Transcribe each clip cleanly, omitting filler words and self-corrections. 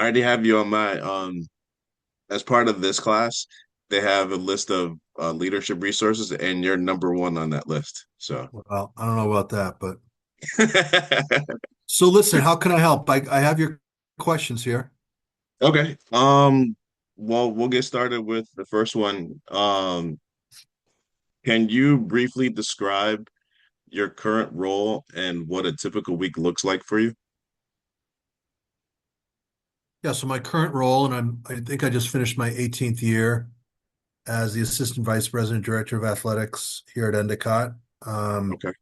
already have you on my as part of this class, they have a list of leadership resources, and you're number one on that list. So, Well, I don't know about that, but so listen, how can I help? I have your questions here. okay. Well, we'll get started with the first one. Can you briefly describe your current role and what a typical week looks like for you? Yeah, so my current role, and I think I just finished my 18th year as the Assistant Vice President Director of Athletics here at Endicott. Um, Okay.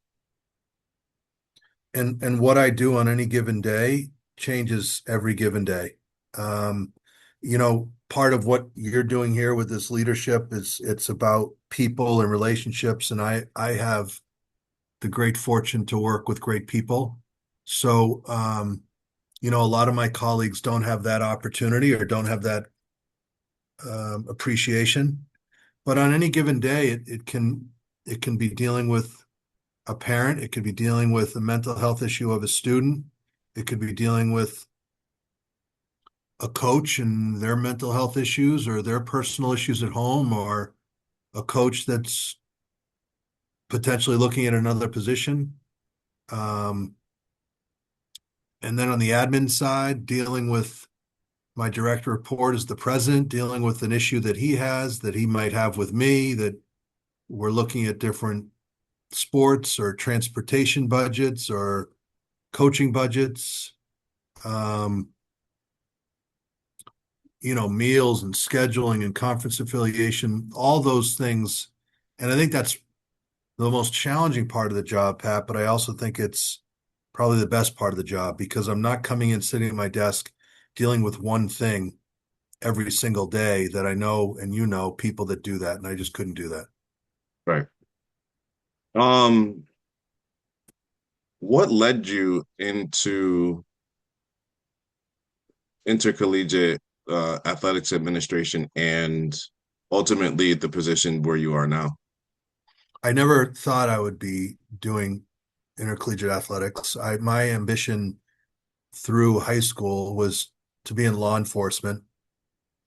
and what I do on any given day changes every given day. Um, Part of what you're doing here with this leadership is it's about people and relationships, and I have the great fortune to work with great people. So, a lot of my colleagues don't have that opportunity or don't have that appreciation. But on any given day, it can be dealing with a parent, it could be dealing with a mental health issue of a student, it could be dealing with a coach and their mental health issues or their personal issues at home, or a coach that's potentially looking at another position. Um, and then on the admin side, dealing with my direct report is the president, dealing with an issue that he has that he might have with me, that we're looking at different sports or transportation budgets or coaching budgets, um, meals and scheduling and conference affiliation, all those things. And I think that's the most challenging part of the job, Pat, but I also think it's probably the best part of the job because I'm not coming in sitting at my desk dealing with one thing every single day that I know and people that do that, and I just couldn't do that. Right. Um, what led you into intercollegiate athletics administration and ultimately the position where you are now? I never thought I would be doing intercollegiate athletics. My ambition through high school was to be in law enforcement.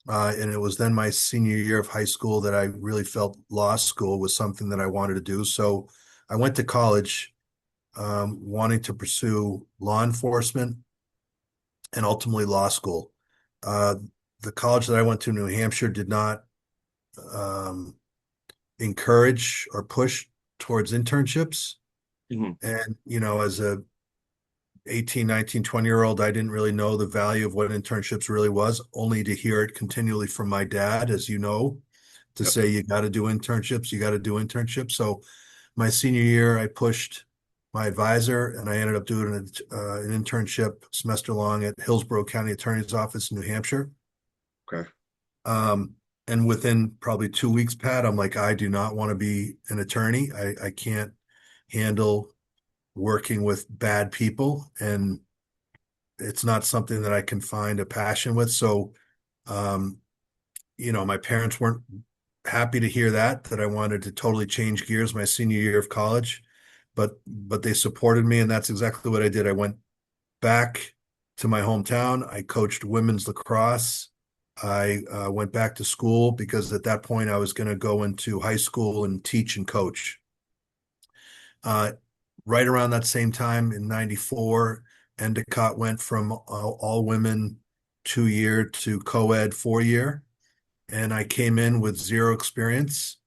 And it was then my senior year of high school that I really felt law school was something that I wanted to do. So I went to college wanting to pursue law enforcement and ultimately law school. Uh, the college that I went to, New Hampshire, did not um, encourage or push towards internships. Mhm. And, as a 18, 19, 20-year-old, I didn't really know the value of what internships really was, only to hear it continually from my dad, as you know, to Yep. say, you got to do internships, you got to do internships. So my senior year, I pushed my advisor and I ended up doing an internship semester long at Hillsborough County Attorney's Office in New Hampshire. Okay. Um, and within probably 2 weeks, Pat, I'm like, I do not want to be an attorney. I can't handle working with bad people, and it's not something that I can find a passion with. So, um, my parents weren't happy to hear that I wanted to totally change gears my senior year of college, but they supported me, and that's exactly what I did. I went back to my hometown. I coached women's lacrosse. I went back to school because at that point I was going to go into high school and teach and coach. Uh, right around that same time in '94, Endicott went from all women 2 year to co-ed 4 year. And I came in with zero experience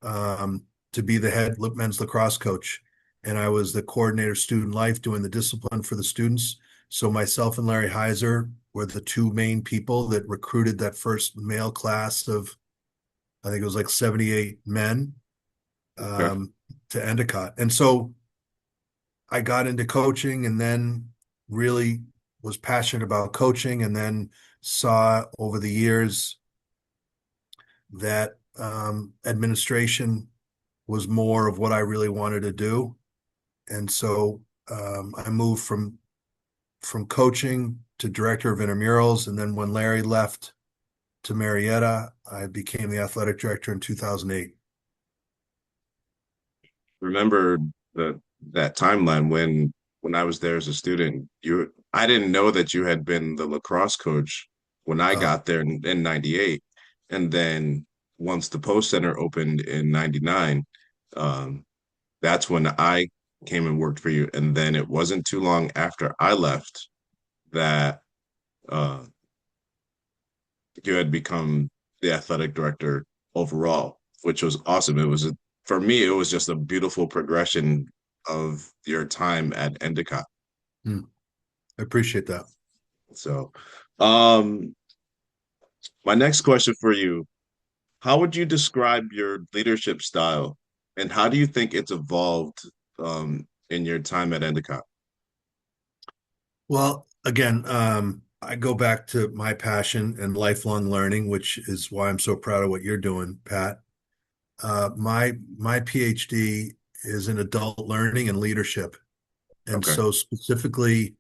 to be the head men's lacrosse coach. And I was the coordinator of student life doing the discipline for the students. So myself and Larry Heiser were the two main people that recruited that first male class of, I think it was like 78 men Okay. um, to Endicott. And so I got into coaching and then really was passionate about coaching, and then saw over the years that administration was more of what I really wanted to do. And so I moved from coaching to director of intramurals. And then when Larry left to Marietta, I became the athletic director in 2008. Remember the that timeline when I was there as a student, I didn't know that you had been the lacrosse coach when I Oh, got there in 98. And then once the Post Center opened in 99, um, that's when I came and worked for you. And then it wasn't too long after I left that uh, you had become the athletic director overall, which was awesome. For me, it was just a beautiful progression of your time at Endicott. hmm, I appreciate that. So, um, my next question for you, how would you describe your leadership style and how do you think it's evolved in your time at Endicott? Well, again, I go back to my passion and lifelong learning, which is why I'm so proud of what you're doing, Pat. My PhD is in adult learning and leadership, and Okay. so specifically,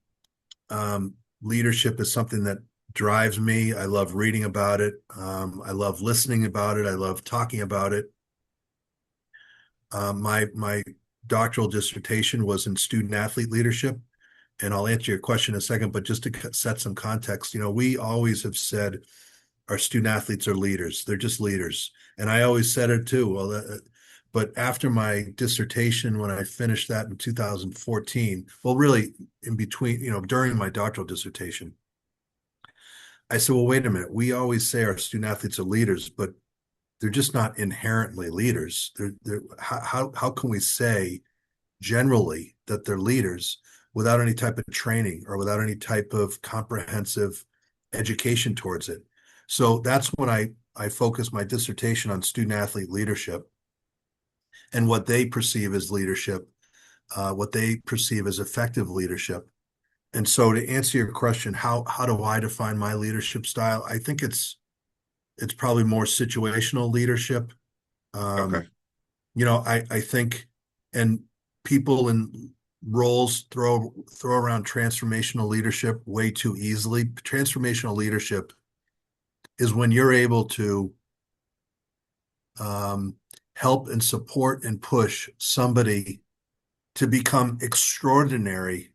um, leadership is something that drives me. I love reading about it. I love listening about it. I love talking about it. My doctoral dissertation was in student athlete leadership, and I'll answer your question in a second. But just to set some context, we always have said our student athletes are leaders. They're just leaders, and I always said it too. Well, but after my dissertation, when I finished that in 2014, well, really in between, during my doctoral dissertation, I said, well, wait a minute. We always say our student athletes are leaders, but they're just not inherently leaders. How can we say generally that they're leaders without any type of training or without any type of comprehensive education towards it? So that's when I focused my dissertation on student athlete leadership and what they perceive as leadership, what they perceive as effective leadership. And so to answer your question, how do I define my leadership style? I think it's probably more situational leadership. Okay. Um, I think, and people in roles throw around transformational leadership way too easily. Transformational leadership is when you're able to um, help and support and push somebody to become extraordinary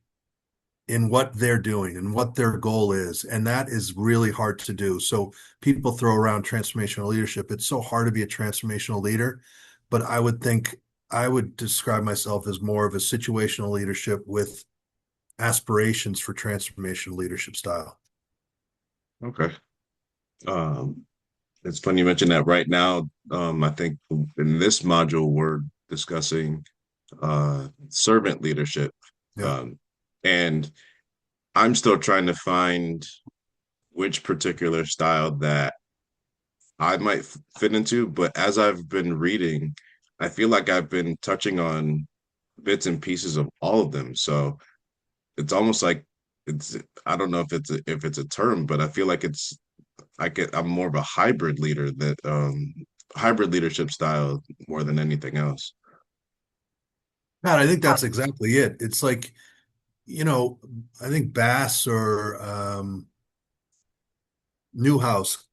in what they're doing and what their goal is. And that is really hard to do. So people throw around transformational leadership. It's so hard to be a transformational leader, but I would describe myself as more of a situational leadership with aspirations for transformational leadership style. Okay. Um, it's funny you mentioned that right now. I think in this module we're discussing servant leadership. Yeah. Um, and I'm still trying to find which particular style that I might fit into, but as I've been reading, I feel like I've been touching on bits and pieces of all of them. So it's almost like it's I don't know if it's a term, but I feel like I'm more of a hybrid leader that hybrid leadership style more than anything else. Pat, I think that's exactly it. It's like, you know, I think Bass or Newhouse,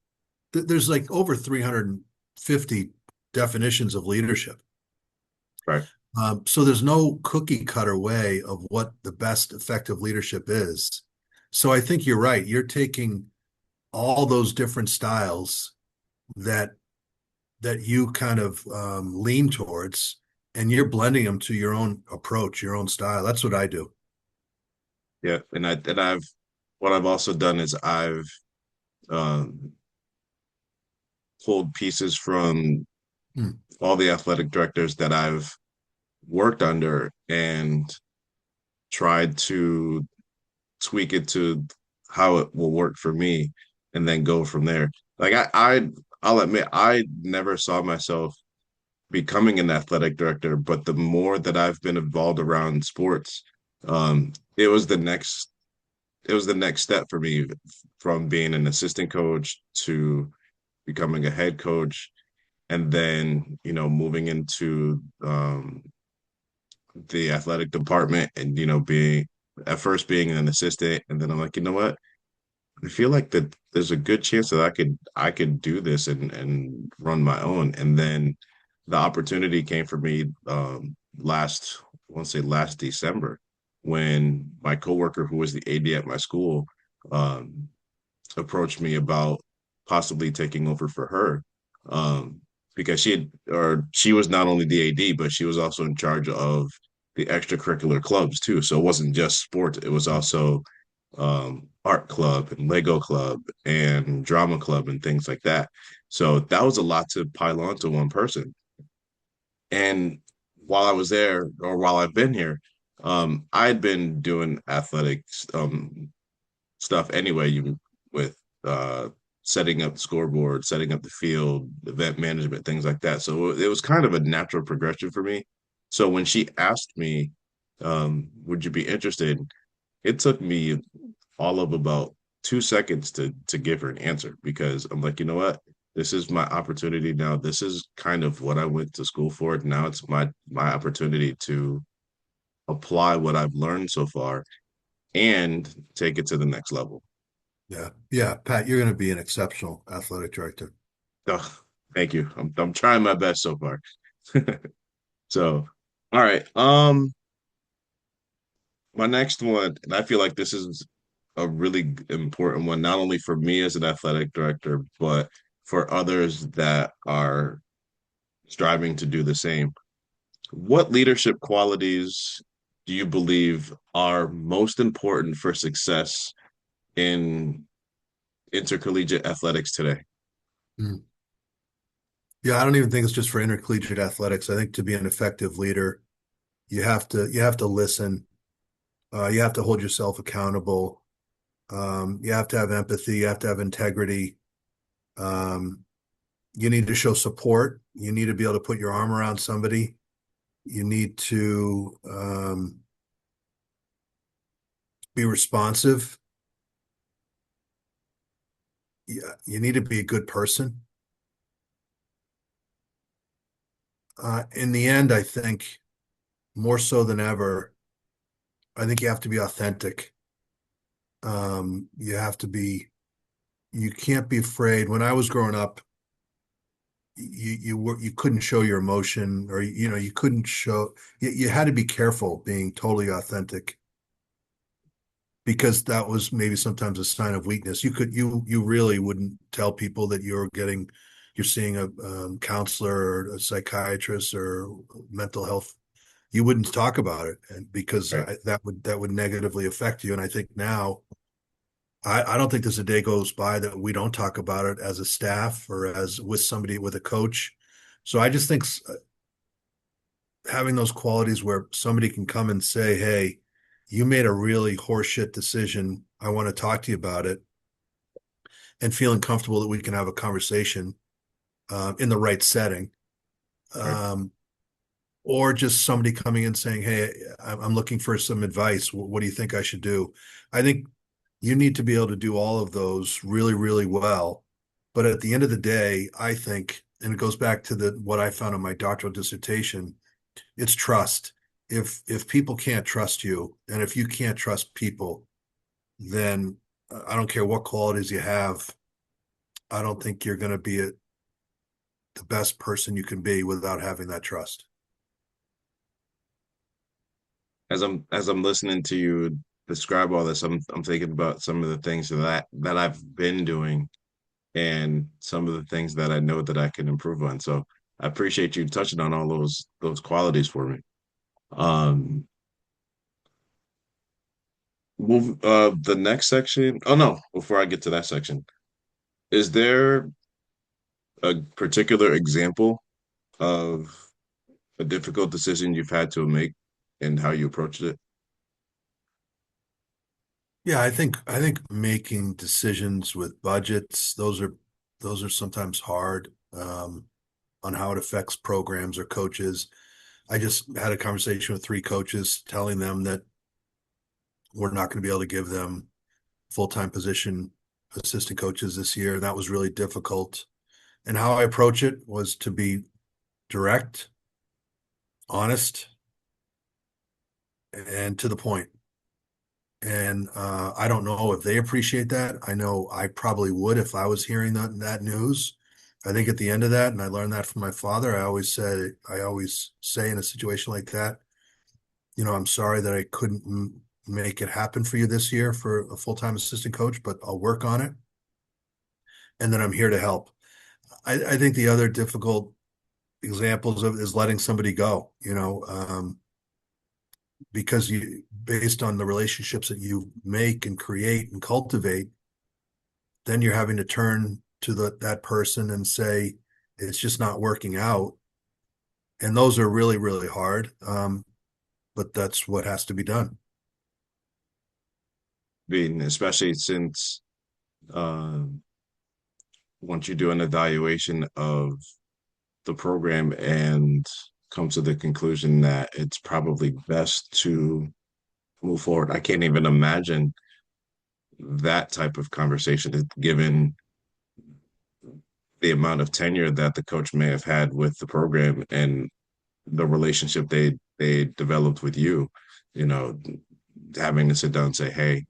there's like over 350 definitions of leadership. Right. So there's no cookie cutter way of what the best effective leadership is. So I think you're right. You're taking all those different styles that you kind of lean towards, and you're blending them to your own approach, your own style. That's what I do. Yeah. And I've what I've also done is I've um pulled pieces from Hmm. all the athletic directors that I've worked under and tried to tweak it to how it will work for me and then go from there. Like I'll admit I never saw myself becoming an athletic director, but the more that I've been involved around sports, um, it was the next it was the next step for me from being an assistant coach to becoming a head coach and then, moving into the athletic department and, being at first being an assistant. And then I'm like, you know what? I feel like that there's a good chance that I could do this and run my own. And then the opportunity came for me I want to say last December when my coworker who was the AD at my school um, approached me about possibly taking over for her, um, because she was not only the AD, but she was also in charge of the extracurricular clubs too. So it wasn't just sports; it was also art club and Lego club and drama club and things like that. So that was a lot to pile on to one person. And while I was there, or while I've been here, I had been doing athletics stuff anyway, you with setting up the scoreboard, setting up the field, event management, things like that. So it was kind of a natural progression for me. So when she asked me, would you be interested? It took me all of about 2 seconds to give her an answer because I'm like, you know what? This is my opportunity now. This is kind of what I went to school for. Now it's my opportunity to apply what I've learned so far and take it to the next level. Yeah. Yeah. Pat, you're going to be an exceptional athletic director. Oh, thank you. I'm trying my best so far. So, all right. My next one, and I feel like this is a really important one, not only for me as an athletic director, but for others that are striving to do the same. What leadership qualities do you believe are most important for success in intercollegiate athletics today? Mm. Yeah, I don't even think it's just for intercollegiate athletics. I think to be an effective leader, you have to listen. You have to hold yourself accountable. You have to have empathy. You have to have integrity. Um, you need to show support. You need to be able to put your arm around somebody. You need to be responsive. You need to be a good person. In the end, I think more so than ever, I think you have to be authentic. You have to be, you can't be afraid. When I was growing up, you couldn't show your emotion, or you couldn't show. You had to be careful being totally authentic, because that was maybe sometimes a sign of weakness. You really wouldn't tell people that you're seeing a counselor or a psychiatrist or mental health. You wouldn't talk about it, and because Right. that would negatively affect you. And I think now, I don't think there's a day goes by that we don't talk about it as a staff or as with somebody, with a coach. So I just think having those qualities where somebody can come and say, "Hey, you made a really horseshit decision. I want to talk to you about it," and feeling comfortable that we can have a conversation in the right setting. Right. Um, or just somebody coming in saying, "Hey, I'm looking for some advice. What do you think I should do?" I think you need to be able to do all of those really, really well. But at the end of the day, I think, and it goes back to the what I found in my doctoral dissertation, it's trust. If people can't trust you, and if you can't trust people, then I don't care what qualities you have. I don't think you're going to be the best person you can be without having that trust. As I'm listening to you describe all this, I'm thinking about some of the things that I've been doing and some of the things that I know that I can improve on. So I appreciate you touching on all those qualities for me. Um, the next section. Oh no, before I get to that section, is there a particular example of a difficult decision you've had to make and how you approached it? Yeah, I think making decisions with budgets, those are sometimes hard, on how it affects programs or coaches. I just had a conversation with three coaches telling them that we're not going to be able to give them full-time position assistant coaches this year. That was really difficult. And how I approach it was to be direct, honest, and to the point. And I don't know if they appreciate that. I know I probably would if I was hearing that news. I think at the end of that, and I learned that from my father, I always say in a situation like that, I'm sorry that I couldn't. make it happen for you this year for a full-time assistant coach, but I'll work on it. And then I'm here to help. I think the other difficult examples of is letting somebody go, because based on the relationships that you make and create and cultivate, then you're having to turn to that person and say, it's just not working out. And those are really, really hard. But that's what has to be done. Being especially since once you do an evaluation of the program and come to the conclusion that it's probably best to move forward. I can't even imagine that type of conversation given the amount of tenure that the coach may have had with the program and the relationship they developed with you, you know, having to sit down and say, hey,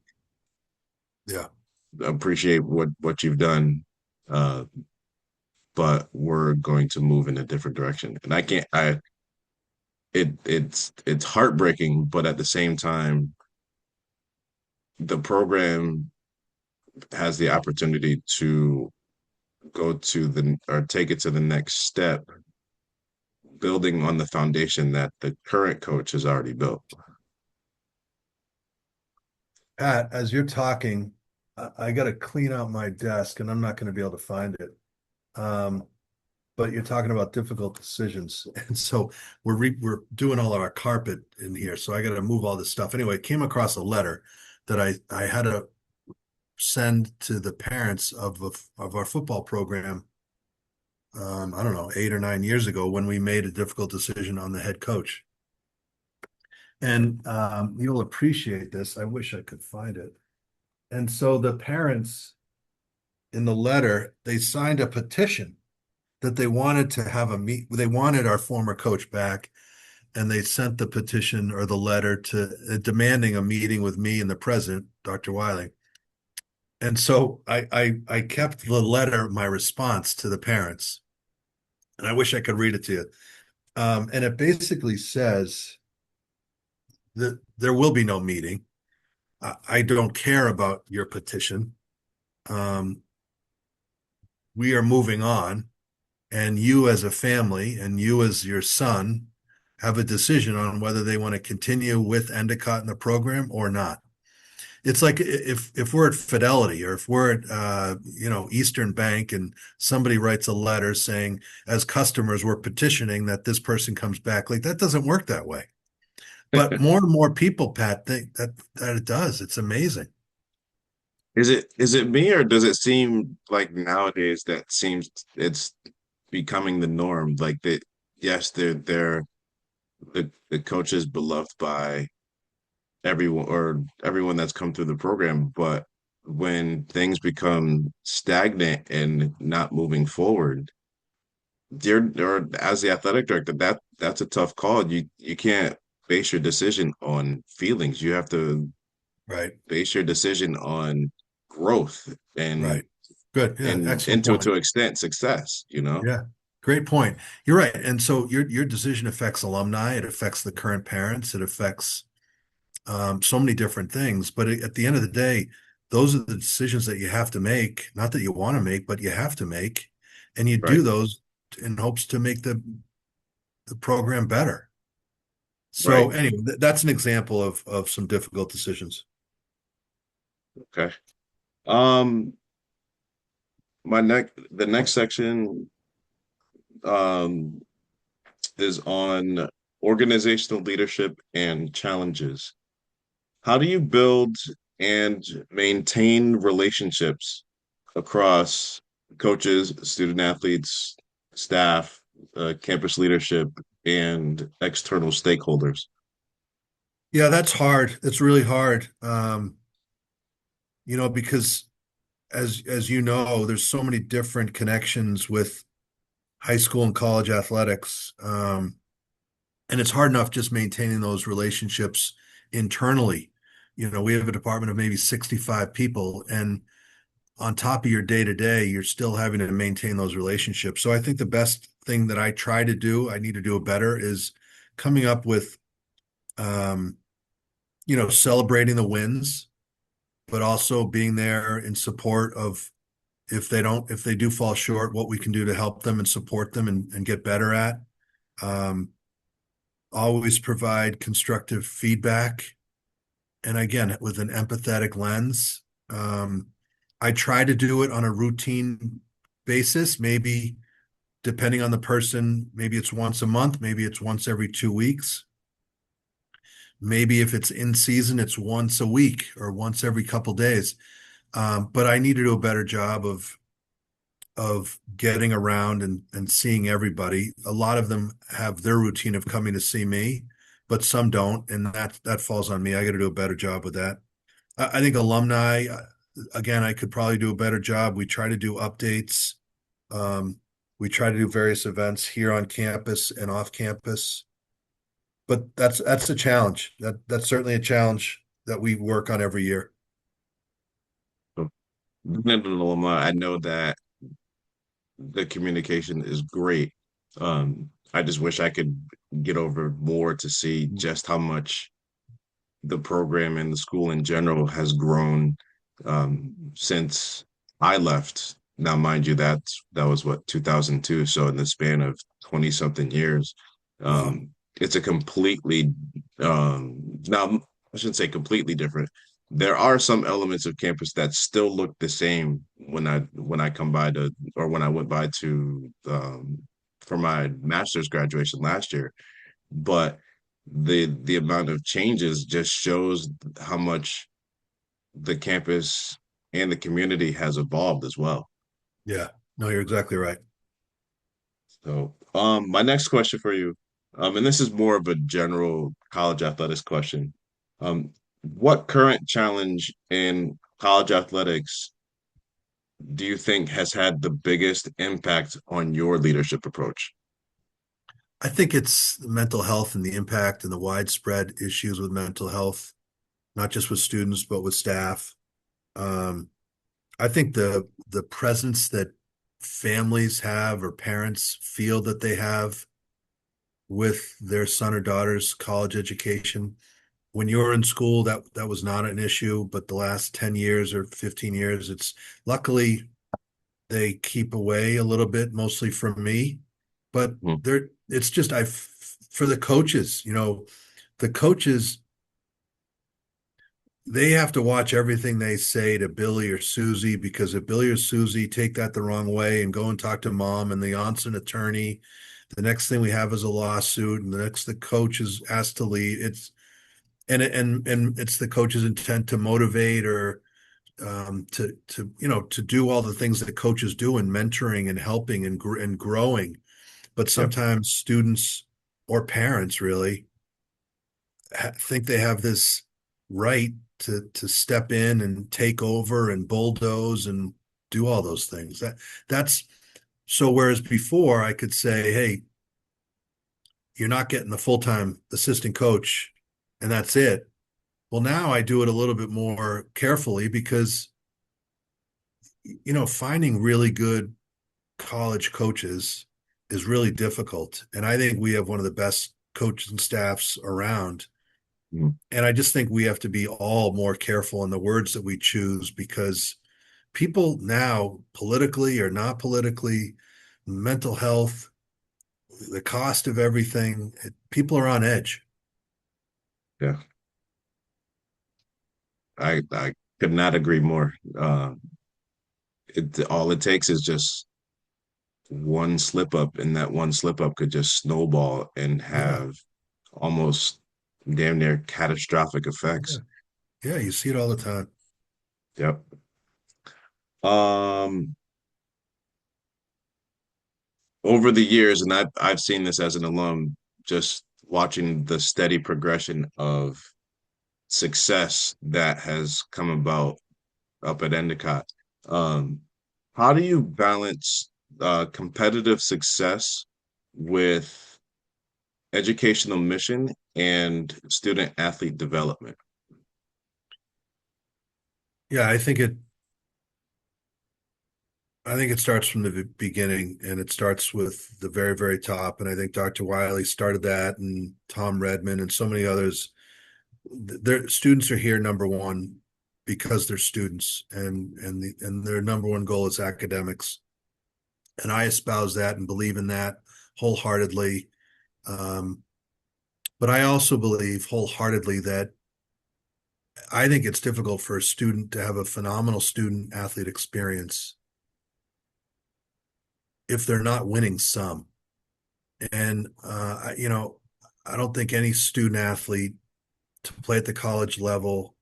Yeah. appreciate what you've done, uh, but we're going to move in a different direction. And I can't I it's heartbreaking, but at the same time, the program has the opportunity to go to the or take it to the next step, building on the foundation that the current coach has already built. Pat, as you're talking, I got to clean out my desk and I'm not going to be able to find it. Um, but you're talking about difficult decisions. And so we're doing all of our carpet in here. So I got to move all this stuff. Anyway, I came across a letter that I had to send to the parents of our football program. I don't know, 8 or 9 years ago when we made a difficult decision on the head coach. And you'll appreciate this. I wish I could find it. And so the parents in the letter, they signed a petition that they wanted to have a meet. They wanted our former coach back, and they sent the petition or the letter to demanding a meeting with me and the president, Dr. Wylie. And so I kept the letter, my response to the parents, and I wish I could read it to you. And it basically says that there will be no meeting. I don't care about your petition. Um, we are moving on, and you as a family and you as your son have a decision on whether they want to continue with Endicott in the program or not. It's like if we're at Fidelity or if we're at Eastern Bank and somebody writes a letter saying as customers we're petitioning that this person comes back, like that doesn't work that way. But more and more people, Pat, think that it does. It's amazing. Is it me or does it seem like nowadays that seems it's becoming the norm? Like that, yes, they're the coach is beloved by everyone or everyone that's come through the program, but when things become stagnant and not moving forward, you're or as the athletic director, that's a tough call. You can't base your decision on feelings. You have to Right, base your decision on growth right. Good. Yeah, and excellent into point. to extent success, you know? Yeah, great point. You're right. And so your decision affects alumni, it affects the current parents, it affects so many different things. But at the end of the day, those are the decisions that you have to make, not that you want to make, but you have to make. And you do Right, those in hopes to make the program better. So right. anyway, that's an example of some difficult decisions. Okay. Um, the next section um is on organizational leadership and challenges. How do you build and maintain relationships across coaches, student athletes, staff, campus leadership, and external stakeholders? Yeah, that's hard. It's really hard. Because as you know, there's so many different connections with high school and college athletics. And it's hard enough just maintaining those relationships internally. We have a department of maybe 65 people, and on top of your day to day, you're still having to maintain those relationships. So I think the best thing that I try to do, I need to do it better, is coming up with um, celebrating the wins, but also being there in support of if they do fall short, what we can do to help them and support them and get better at. Um, Always provide constructive feedback. And again, with an empathetic lens. I try to do it on a routine basis, maybe depending on the person, maybe it's once a month, maybe it's once every 2 weeks. Maybe if it's in season, it's once a week or once every couple days. But I need to do a better job of getting around and seeing everybody. A lot of them have their routine of coming to see me, but some don't, and that falls on me. I got to do a better job with that. I think alumni, again, I could probably do a better job. We try to do updates. Um, we try to do various events here on campus and off campus, but that's a challenge. That's certainly a challenge that we work on every year. So, being an alumni, I know that the communication is great. I just wish I could get over more to see just how much the program and the school in general has grown since I left. Now, mind you, that was what 2002. So in the span of 20 something years, Wow. it's a completely now I shouldn't say completely different. There are some elements of campus that still look the same when I come by to or when I went by to for my master's graduation last year, but the amount of changes just shows how much the campus and the community has evolved as well. Yeah. No, you're exactly right. So, my next question for you, and this is more of a general college athletics question. What current challenge in college athletics do you think has had the biggest impact on your leadership approach? I think it's mental health and the impact and the widespread issues with mental health, not just with students, but with staff. Um, I think the presence that families have or parents feel that they have with their son or daughter's college education. When you were in school, that was not an issue, but the last 10 years or 15 years, it's luckily they keep away a little bit, mostly from me. But Hmm. it's just for the coaches, the coaches they have to watch everything they say to Billy or Susie because if Billy or Susie take that the wrong way and go and talk to mom and the aunt's an attorney, the next thing we have is a lawsuit, and the coach is asked to leave. And it's the coach's intent to motivate or to do all the things that coaches do in mentoring and helping and growing. But Yep. sometimes students or parents really think they have this right to step in and take over and bulldoze and do all those things. That's so whereas before I could say, hey, you're not getting the full-time assistant coach and that's it. Well, now I do it a little bit more carefully because finding really good college coaches is really difficult. And I think we have one of the best coaches and staffs around. Mhm. And I just think we have to be all more careful in the words that we choose because people now, politically or not politically, mental health, the cost of everything, people are on edge. Yeah, I could not agree more. All it takes is just one slip up, and that one slip up could just snowball and Yeah. have almost damn near catastrophic Yeah. effects. Yeah. You see it all the time. Yep. Um, Over the years, and I've seen this as an alum, just watching the steady progression of success that has come about up at Endicott. Um, how do you balance competitive success with educational mission and student athlete development? Yeah. I think it starts from the beginning and it starts with the very, very top. And I think Dr. Wylie started that and Tom Redmond and so many others their students are here, number one, because they're students, and their number one goal is academics. And I espouse that and believe in that wholeheartedly. Um, but I also believe wholeheartedly that I think it's difficult for a student to have a phenomenal student athlete experience if they're not winning some. And I don't think any student athlete to play at the college level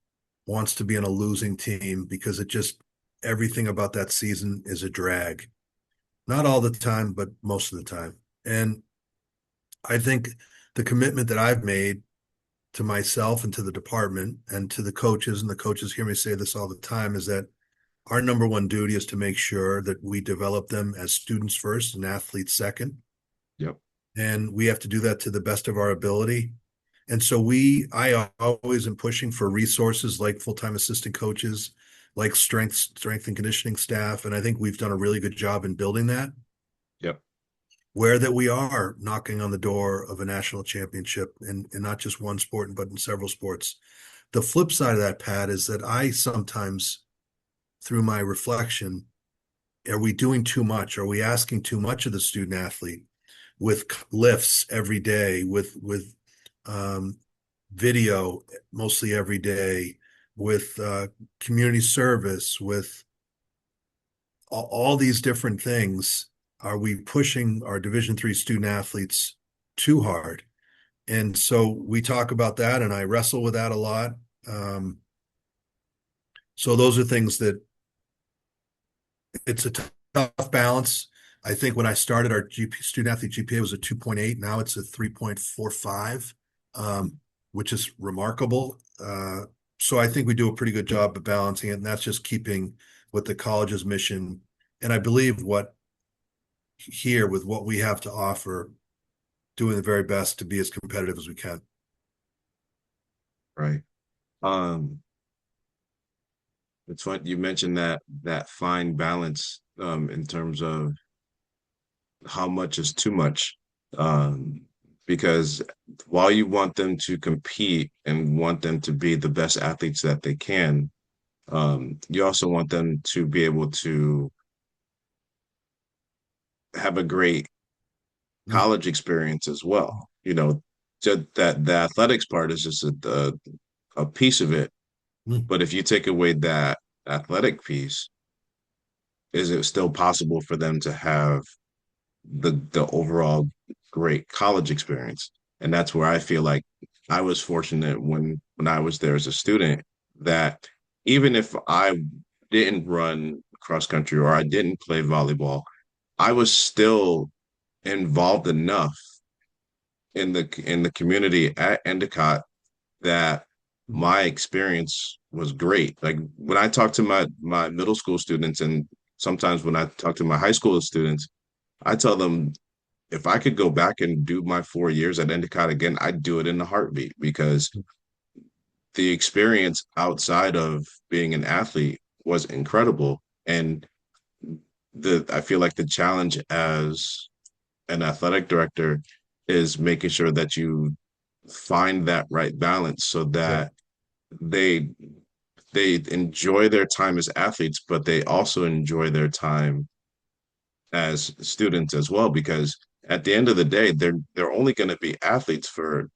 wants to be on a losing team because it just everything about that season is a drag. Not all the time, but most of the time. And I think the commitment that I've made to myself and to the department and to the coaches, and the coaches hear me say this all the time, is that our number one duty is to make sure that we develop them as students first and athletes second. Yep. And we have to do that to the best of our ability. And so I always am pushing for resources like full-time assistant coaches, like strength and conditioning staff. And I think we've done a really good job in building that, Yep. where that we are knocking on the door of a national championship in not just one sport, but in several sports. The flip side of that, Pat, is that I sometimes, through my reflection, are we doing too much? Are we asking too much of the student athlete with lifts every day, with um, video mostly every day, with community service, with all these different things? Are we pushing our Division III student athletes too hard? And so we talk about that, and I wrestle with that a lot. Um, so those are things that it's a tough balance. I think when I started, our student athlete GPA was a 2.8. Now it's a 3.45, which is remarkable. So I think we do a pretty good job of balancing it, and that's just keeping with the college's mission. And I believe what here with what we have to offer, doing the very best to be as competitive as we can. Right. Um, it's fun you mentioned that fine balance in terms of how much is too much. Um, because while you want them to compete and want them to be the best athletes that they can, you also want them to be able to have a great Mm, college experience as well. Just that the athletics part is just a piece of it. mm, But if you take away that athletic piece, is it still possible for them to have the overall great college experience? And that's where I feel like I was fortunate when I was there as a student that even if I didn't run cross country or I didn't play volleyball, I was still involved enough in the community at Endicott that mm. my experience was great. Like when I talk to my middle school students and sometimes when I talk to my high school students, I tell them if I could go back and do my 4 years at Endicott again, I'd do it in a heartbeat because the experience outside of being an athlete was incredible. And the I feel like the challenge as an athletic director is making sure that you find that right balance so Yeah, that they they enjoy their time as athletes, but they also enjoy their time as students as well, because at the end of the day, they're only going to be athletes for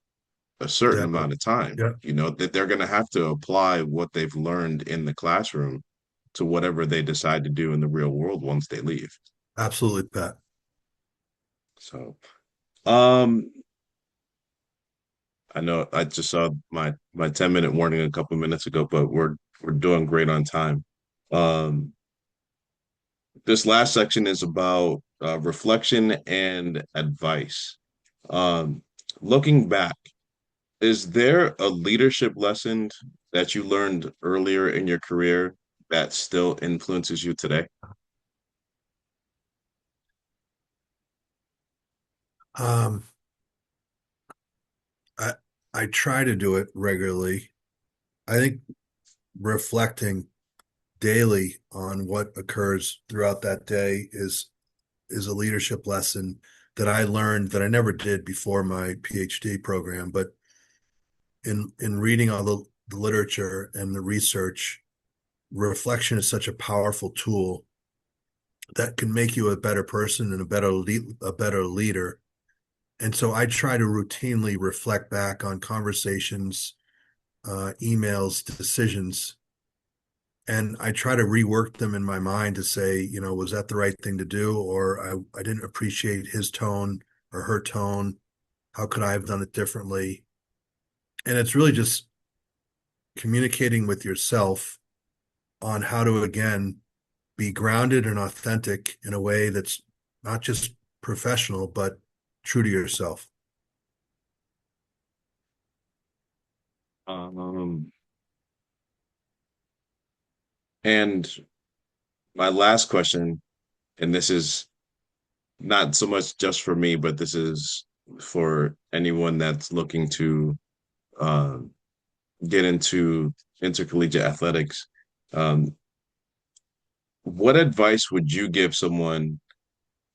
a certain exactly. amount of time. Yeah, That they're going to have to apply what they've learned in the classroom to whatever they decide to do in the real world once they leave. absolutely, Pat. So, um, I know I just saw my 10-minute warning a couple minutes ago, but we're doing great on time. Um, this last section is about reflection and advice. Um, looking back, is there a leadership lesson that you learned earlier in your career that still influences you today? Um, I I try to do it regularly. I think reflecting daily on what occurs throughout that day is a leadership lesson that I learned that I never did before my PhD program. But in reading all the literature and the research, reflection is such a powerful tool that can make you a better person and a better leader. And so I try to routinely reflect back on conversations, emails, decisions, and I try to rework them in my mind to say, was that the right thing to do? Or I didn't appreciate his tone or her tone. How could I have done it differently? And it's really just communicating with yourself on how to, again, be grounded and authentic in a way that's not just professional, but true to yourself. Um, and my last question, and this is not so much just for me, but this is for anyone that's looking to uh, get into intercollegiate athletics. Um, what advice would you give someone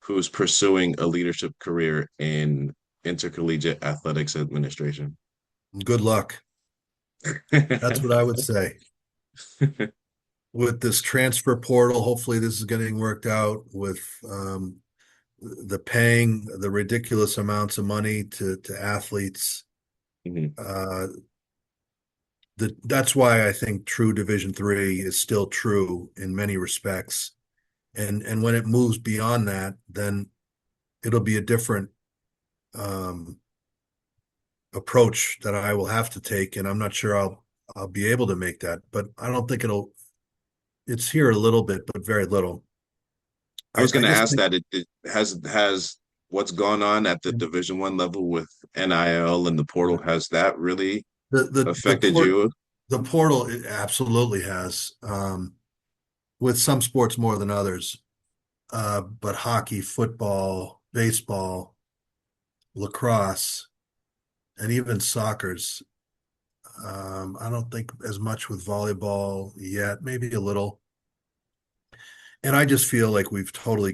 who's pursuing a leadership career in intercollegiate athletics administration? Good luck. That's what I would say. With this transfer portal, hopefully this is getting worked out with the paying the ridiculous amounts of money to athletes. Mhm. Uh, that's why I think true Division III is still true in many respects. And when it moves beyond that, then it'll be a different um, approach that I will have to take, and I'm not sure I'll be able to make that. But I don't think it'll. It's here a little bit, but very little. I was going I to just ask think that it has what's gone on at the Division 1 level with NIL and the portal, has that really the affected port you? the portal it absolutely has with some sports more than others. But hockey, football, baseball, lacrosse, and even soccer's. I don't think as much with volleyball yet, maybe a little. And I just feel like we've totally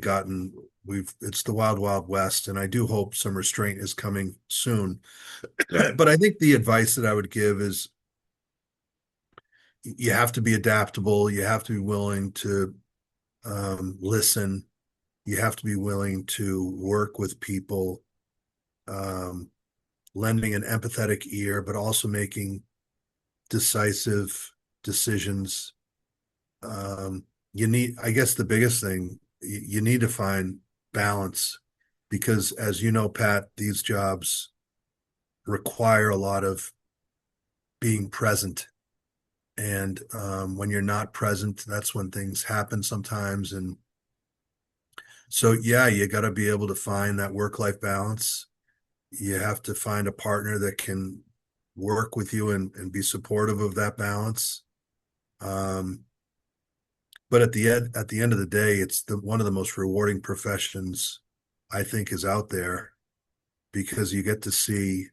it's the wild, wild west. And I do hope some restraint is coming soon. Yeah. But I think the advice that I would give is you have to be adaptable. You have to be willing to listen. You have to be willing to work with people, um, lending an empathetic ear, but also making decisive decisions. I guess the biggest thing, you need to find balance because, as you know, Pat, these jobs require a lot of being present. And when you're not present, that's when things happen sometimes. And so, yeah, you got to be able to find that work-life balance. You have to find a partner that can work with you and be supportive of that balance. Um, but at the end of the day, it's one of the most rewarding professions I think is out there because you get to see,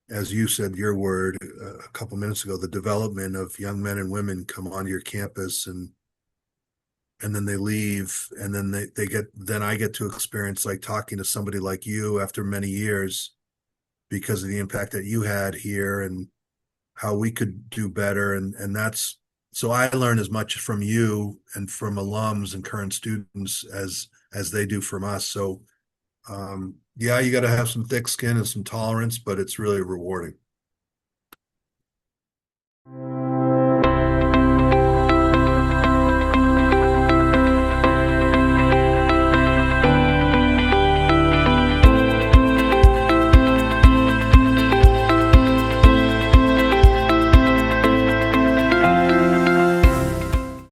as you said your word a couple minutes ago, the development of young men and women come onto your campus and then they leave and then then I get to experience like talking to somebody like you after many years because of the impact that you had here and how we could do better and that's so I learn as much from you and from alums and current students as they do from us. So yeah, you got to have some thick skin and some tolerance, but it's really rewarding.